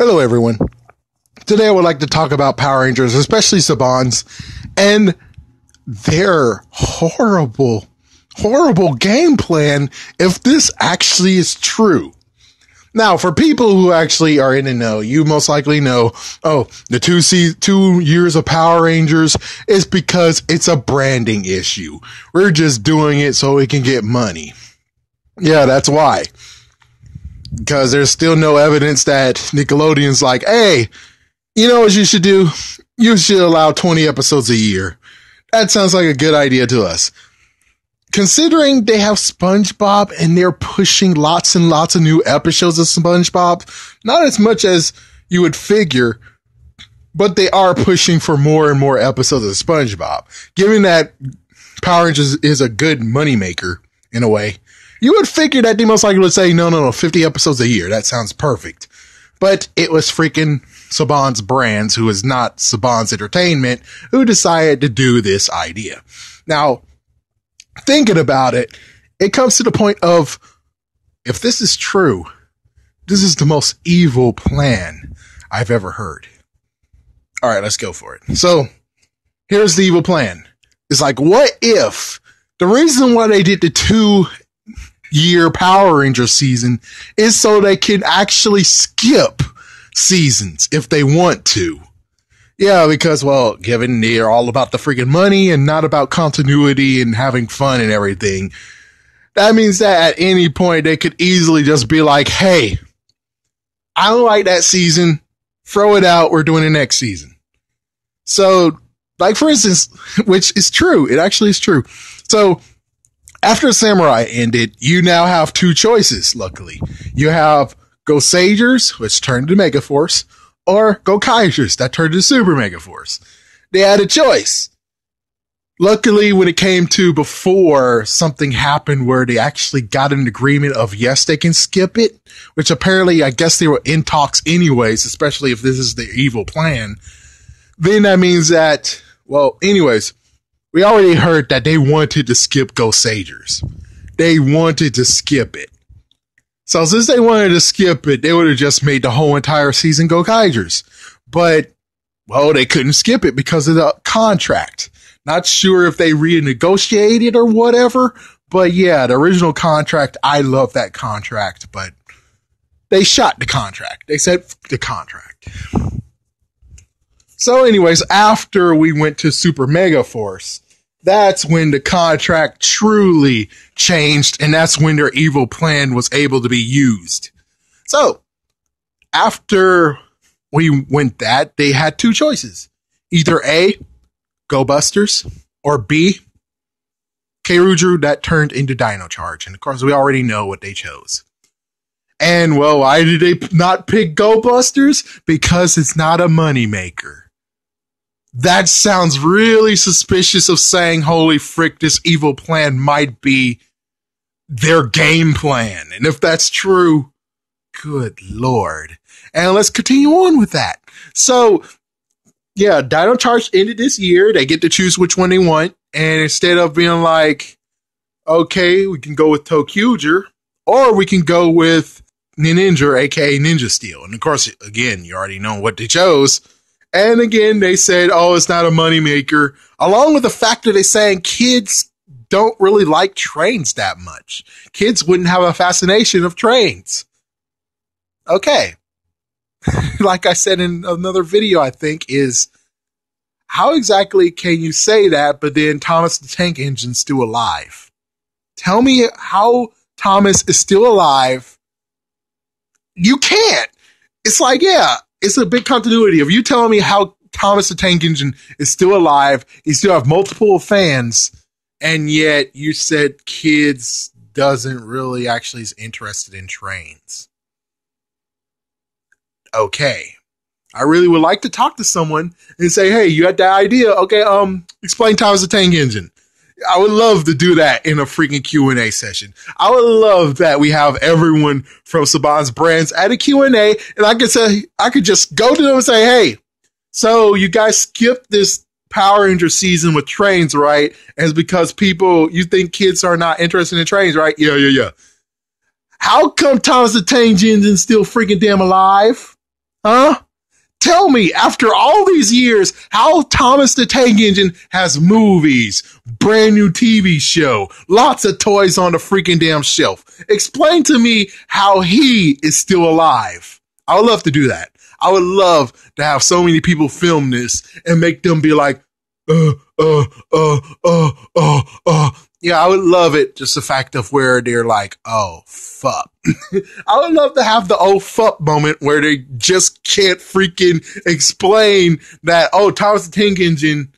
Hello, everyone. Today I would like to talk about Power Rangers, especially Saban's, and their horrible game plan if this actually is true. Now, for people who actually are in the know, you most likely know, the 2 years of Power Rangers is because it's a branding issue. We're just doing it so we can get money. Yeah, that's why. Because there's still no evidence that Nickelodeon's like, hey, you know what you should do? You should allow 20 episodes a year. That sounds like a good idea to us. Considering they have SpongeBob and they're pushing lots and lots of new episodes of SpongeBob, not as much as you would figure, but they are pushing for more and more episodes of SpongeBob. Given that Power Rangers is a good moneymaker, in a way, you would figure that they most likely would say, no, 50 episodes a year. That sounds perfect. But it was freaking Saban's Brands, who is not Saban's Entertainment, who decided to do this idea. Now, thinking about it, it comes to the point of, if this is true, this is the most evil plan I've ever heard. All right, let's go for it. So, here's the evil plan. It's like, what if the reason why they did the 2-year Power Ranger season is so they can actually skip seasons if they want to? Yeah, because, well, given they're all about the freaking money and not about continuity and having fun and everything, that means that at any point they could easily just be like, hey, I don't like that season. Throw it out. We're doing the next season. So, like, for instance, which is true. It actually is true. So, after Samurai ended, you now have two choices, luckily. You have Go Sagers, which turned to Megaforce, or Go Kaijers, that turned to Super Megaforce. They had a choice. Luckily, when it came to before, something happened where they actually got an agreement of, yes, they can skip it, which apparently, I guess they were in talks anyways, especially if this is the evil plan. Then that means that, well, anyways, we already heard that they wanted to skip Go Sagers. They wanted to skip it. So since they wanted to skip it, they would have just made the whole entire season Go Kaijers. But, well, they couldn't skip it because of the contract. Not sure if they renegotiated or whatever. But yeah, the original contract, I love that contract. But they shot the contract. They said the contract. So anyways, after we went to Super Mega Force, that's when the contract truly changed, and that's when their evil plan was able to be used. So, after we went that, they had two choices. Either A, Go Busters, or B, Keiruju that turned into Dino Charge. And of course, we already know what they chose. And, well, why did they not pick Go Busters? Because it's not a moneymaker. That sounds really suspicious of saying, holy frick, this evil plan might be their game plan. And if that's true, good Lord. And let's continue on with that. So, yeah, Dino Charge ended this year. They get to choose which one they want. And instead of being like, okay, we can go with Tokyuger, or we can go with Ninja, aka Ninja Steel. And of course, again, you already know what they chose. And again, they said, oh, it's not a moneymaker. Along with the fact that they're saying kids don't really like trains that much. Kids wouldn't have a fascination of trains. Okay. Like I said in another video, I think, is how exactly can you say that, but then Thomas the Tank Engine's still alive? Tell me how Thomas is still alive. You can't. It's like, yeah. It's a big continuity of you telling me how Thomas the Tank Engine is still alive, you still have multiple fans, and yet you said kids doesn't really actually is interested in trains. Okay. I really would like to talk to someone and say, hey, you had that idea. Okay, explain Thomas the Tank Engine. I would love to do that in a freaking Q&A session. I would love that we have everyone from Saban's Brands at a Q&A, and I could just go to them and say, hey, so you guys skipped this Power Ranger season with trains, right? And it's because you think kids are not interested in trains, right? Yeah. How come Thomas the Tank Engine's still freaking damn alive? Huh? Tell me, after all these years, how Thomas the Tank Engine has movies, brand new TV show, lots of toys on the freaking damn shelf. Explain to me how he is still alive. I would love to do that. I would love to have so many people film this and make them be like, Yeah, I would love it. Just the fact of where they're like, oh, fuck. I would love to have the oh, fuck moment where they just can't freaking explain that, oh, Thomas the Tank Engine,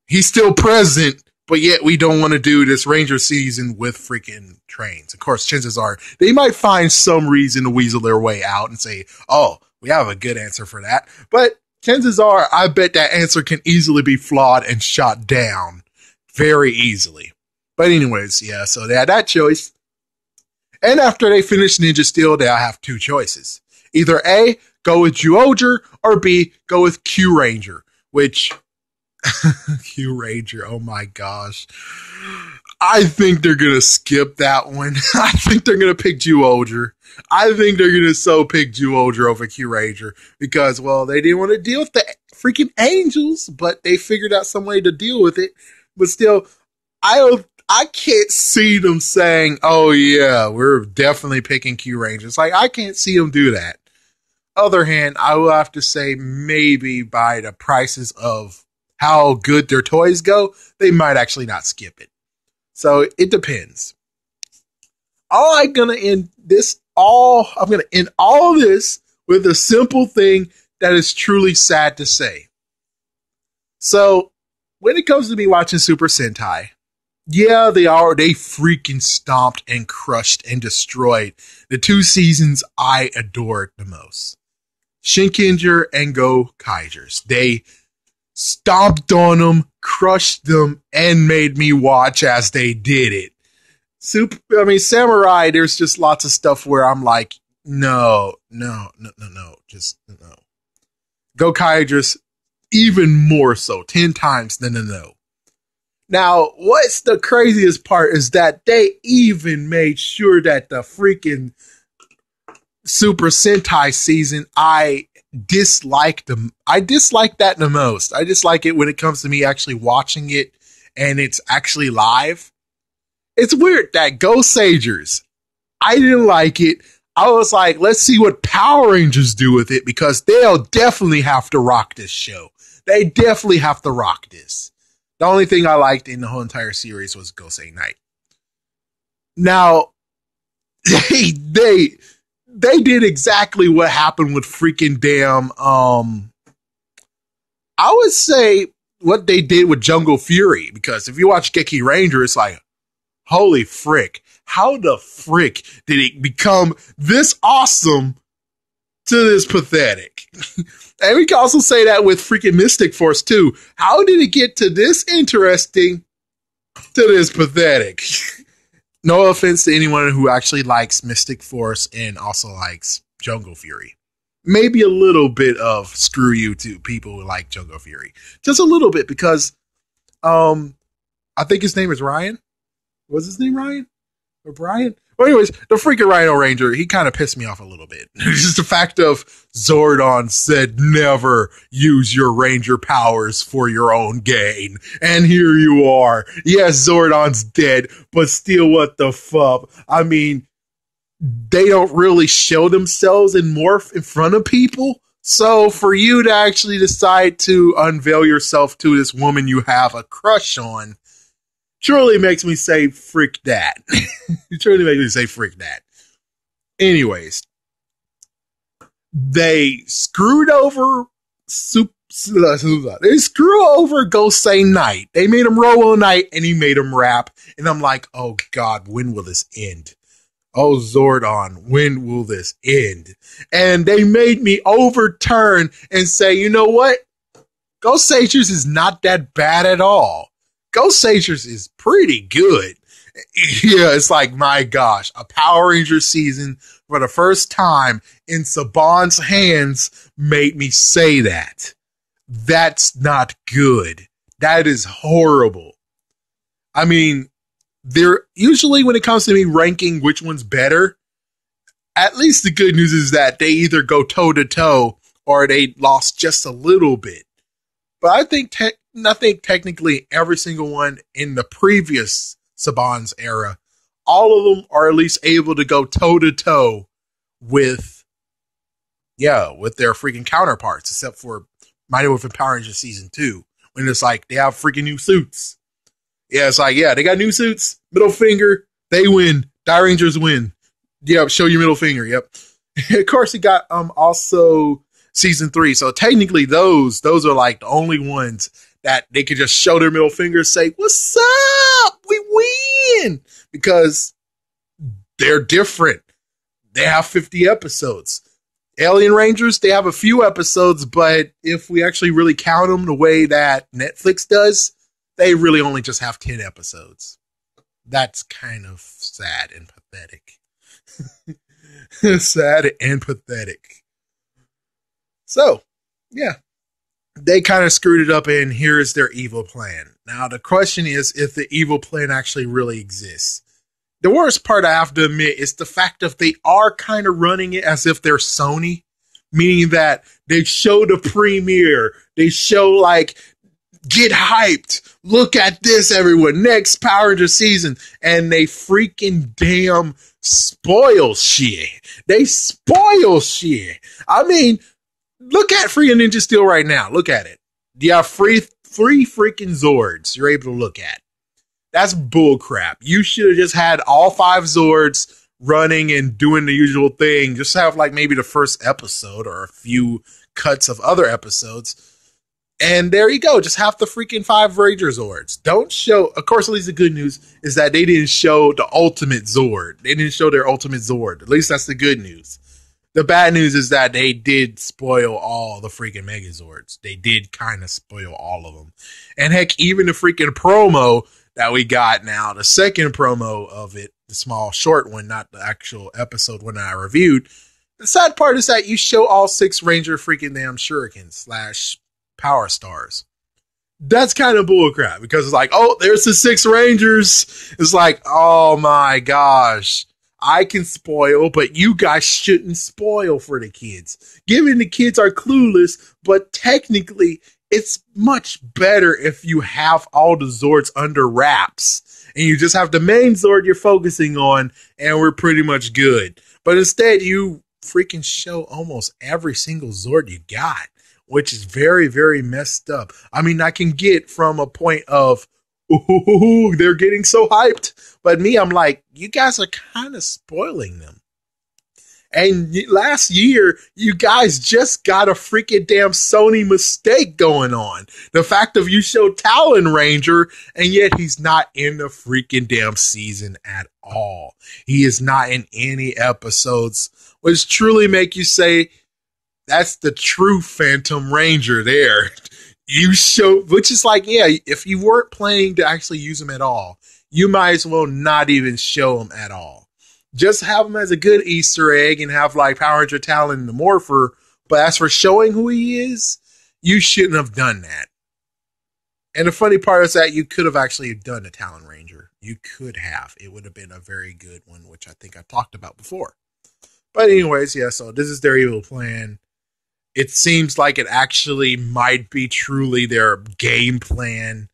he's still present, but yet we don't want to do this Ranger season with freaking trains. Of course, chances are they might find some reason to weasel their way out and say, oh, we have a good answer for that. But chances are, I bet that answer can easily be flawed and shot down very easily. But anyways, yeah, so they had that choice. And after they finish Ninja Steel, they have two choices. Either A, go with Zyuohger, or B, go with Q Ranger, which... Q Ranger, oh my gosh. I think they're going to skip that one. I think they're going to pick Zyuohger. I think they're going to pick Zyuohger over Q Ranger because, well, they didn't want to deal with the freaking angels, but they figured out some way to deal with it. But still, I can't see them saying, oh yeah, we're definitely picking Q Ranger. It's like, I can't see them do that. Other hand, I will have to say maybe by the prices of how good their toys go, they might actually not skip it. So it depends. I'm gonna end all of this with a simple thing that is truly sad to say. So when it comes to me watching Super Sentai, yeah, they freaking stomped and crushed and destroyed the two seasons I adored the most. Shinkenger and Go Kaijers. They stomped on them, crushed them, and made me watch as they did it. Samurai, there's just lots of stuff where I'm like, no, just no. Go Kaijers, even more so, 10 times than a no. Now, what's the craziest part is that they even made sure that the freaking Super Sentai season, I dislike them. I dislike that the most. I dislike it when it comes to me actually watching it and it's actually live. It's weird that Go Sagers, I didn't like it. I was like, let's see what Power Rangers do with it because they'll definitely have to rock this show. They definitely have to rock this. The only thing I liked in the whole entire series was Gosei Knight. Now, they did exactly what happened with freaking damn, I would say what they did with Jungle Fury, because if you watch Geki Ranger, it's like, holy frick, how the frick did it become this awesome to this pathetic? And we can also say that with freaking Mystic Force too. How did it get to this interesting to this pathetic? No offense to anyone who actually likes Mystic Force and also likes Jungle Fury. Maybe a little bit of screw you to people who like Jungle Fury. Just a little bit because I think his name is Ryan. Was his name Ryan? Or Brian? Well, anyways, the freaking Rhino Ranger, he kind of pissed me off a little bit. Just the fact of Zordon said never use your Ranger powers for your own gain. And here you are. Yes, Zordon's dead, but still what the fuck? I mean, they don't really show themselves in morph in front of people. So for you to actually decide to unveil yourself to this woman you have a crush on, truly makes me say, frick that. It truly makes me say, frick that. Anyways, they screwed over they screw over Gosei Knight. They made him Robo Knight and he made him rap. And I'm like, oh God, when will this end? Oh Zordon, when will this end? And they made me overturn and say, you know what? Ghost Sagers is not that bad at all. Ghost Sagers is pretty good. Yeah, it's like, my gosh, a Power Ranger season for the first time in Saban's hands made me say that. That's not good. That is horrible. I mean, they're usually when it comes to me ranking which one's better, at least the good news is that they either go toe to toe or they lost just a little bit. But I think technically every single one in the previous Saban's era, all of them are at least able to go toe to toe with their freaking counterparts, except for Mighty Morphin Power Rangers Season 2, when it's like they have freaking new suits. Yeah, it's like, yeah, they got new suits, middle finger, they win. Die Rangers win. Yep, show your middle finger, yep. Of course, he got also Season 3, so technically those are like the only ones that they could just show their middle finger and say, what's up? We win! Because they're different. They have 50 episodes. Alien Rangers, they have a few episodes, but if we actually really count them the way that Netflix does, they really only just have 10 episodes. That's kind of sad and pathetic. Sad and pathetic. So, yeah. They kind of screwed it up, and here's their evil plan. Now, the question is if the evil plan actually really exists. The worst part I have to admit is the fact that they are kind of running it as if they're Sony, meaning that they show the premiere, they show like, get hyped, look at this everyone, next Power Rangers season, and they freaking damn spoil shit. They spoil shit. I mean, look at freaking Ninja Steel right now. Look at it. You have three freaking Zords you're able to look at. That's bullcrap. You should have just had all 5 Zords running and doing the usual thing. Just have like maybe the first episode or a few cuts of other episodes. And there you go. Just have the freaking 5 Ranger Zords. Don't show, of course, at least the good news is that they didn't show the ultimate Zord. They didn't show their ultimate Zord. At least that's the good news. The bad news is that they did spoil all the freaking Megazords. They did kind of spoil all of them. And heck, even the freaking promo that we got now, the second promo of it, the small short one, not the actual episode one I reviewed. The sad part is that you show all 6 Ranger freaking damn Shurikens / Power Stars. That's kind of bullcrap because it's like, oh, there's the 6 Rangers. It's like, oh my gosh. I can spoil, but you guys shouldn't spoil for the kids. Given the kids are clueless, but technically it's much better if you have all the Zords under wraps and you just have the main Zord you're focusing on and we're pretty much good. But instead you freaking show almost every single Zord you got, which is very, very messed up. I mean, I can get from a point of, ooh, they're getting so hyped. But me, I'm like, you guys are kind of spoiling them. And last year, you guys just got a freaking damn Sony mistake going on. The fact of you show Talon Ranger, and yet he's not in the freaking damn season at all. He is not in any episodes, which truly make you say, that's the true Phantom Ranger there. You show, which is like, yeah, if you weren't planning to actually use him at all, you might as well not even show him at all. Just have him as a good Easter egg and have like Power Ranger Talon the Morpher. But as for showing who he is, you shouldn't have done that. And the funny part is that you could have actually done a Talon Ranger. You could have. It would have been a very good one, which I think I talked about before. But anyways, yeah, so this is their evil plan. It seems like it actually might be truly their game plan.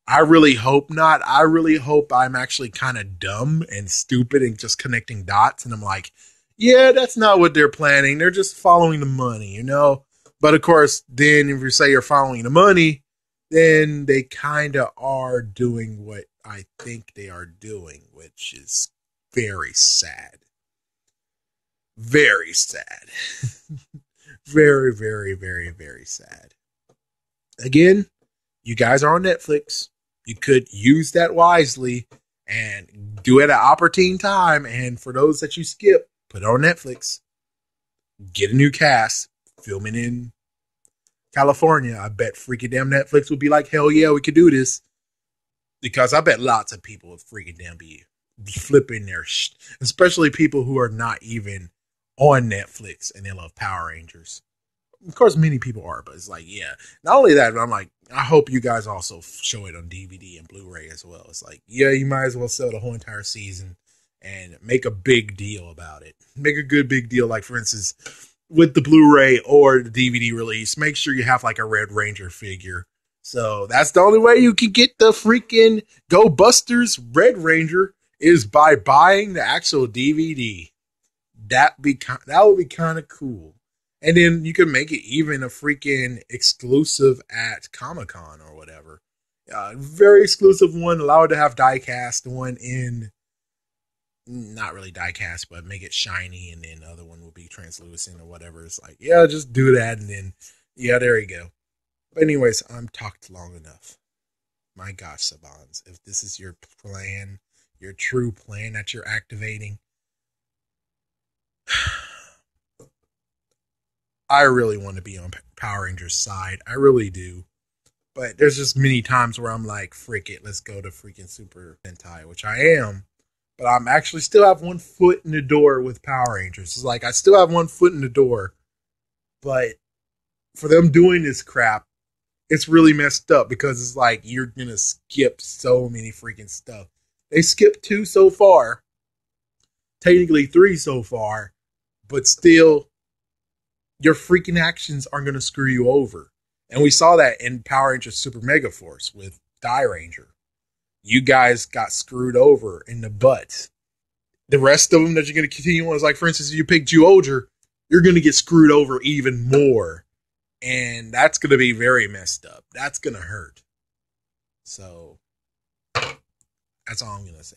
I really hope not. I really hope I'm actually kind of dumb and stupid and just connecting dots. And I'm like, yeah, that's not what they're planning. They're just following the money, you know? But of course, then if you say you're following the money, then they kind of are doing what I think they are doing, which is very sad. Very sad. Very, very, very, very sad. Again, you guys are on Netflix. You could use that wisely and do it at an opportune time. And for those that you skip, put it on Netflix. Get a new cast. Filming in California. I bet freaking damn Netflix would be like, hell yeah, we could do this. Because I bet lots of people would freaking damn be flipping their especially people who are not even on Netflix and they love Power Rangers. Of course, many people are, but it's like, yeah. Not only that, but I'm like, I hope you guys also show it on DVD and Blu-ray as well. It's like, yeah, you might as well sell the whole entire season and make a big deal about it. Make a good big deal. Like, for instance, with the Blu-ray or the DVD release, make sure you have like a Red Ranger figure. So that's the only way you can get the freaking Go Busters Red Ranger is by buying the actual DVD. That would be kind of cool. And then you can make it even a freaking exclusive at Comic-Con or whatever. Very exclusive one, allow it to have diecast, one in, not really diecast, but make it shiny, and then the other one will be translucent or whatever. It's like, yeah, just do that, and then, yeah, there you go. But anyways, I'm talked long enough. My gosh, Sabans, if this is your plan, your true plan that you're activating, I really want to be on Power Rangers' side. I really do. But there's just many times where I'm like, frick it, let's go to freaking Super Sentai, which I am. But I'm actually still have one foot in the door with Power Rangers. It's like I still have one foot in the door. But for them doing this crap, it's really messed up because it's like you're going to skip so many freaking stuff. They skipped 2 so far. Technically 3 so far. But still, your freaking actions are going to screw you over. And we saw that in Power Rangers Super Mega Force with Die Ranger. You guys got screwed over in the butt. The rest of them that you're going to continue on is like, for instance, if you pick Zyuohger, you're going to get screwed over even more. And that's going to be very messed up. That's going to hurt. So, that's all I'm going to say.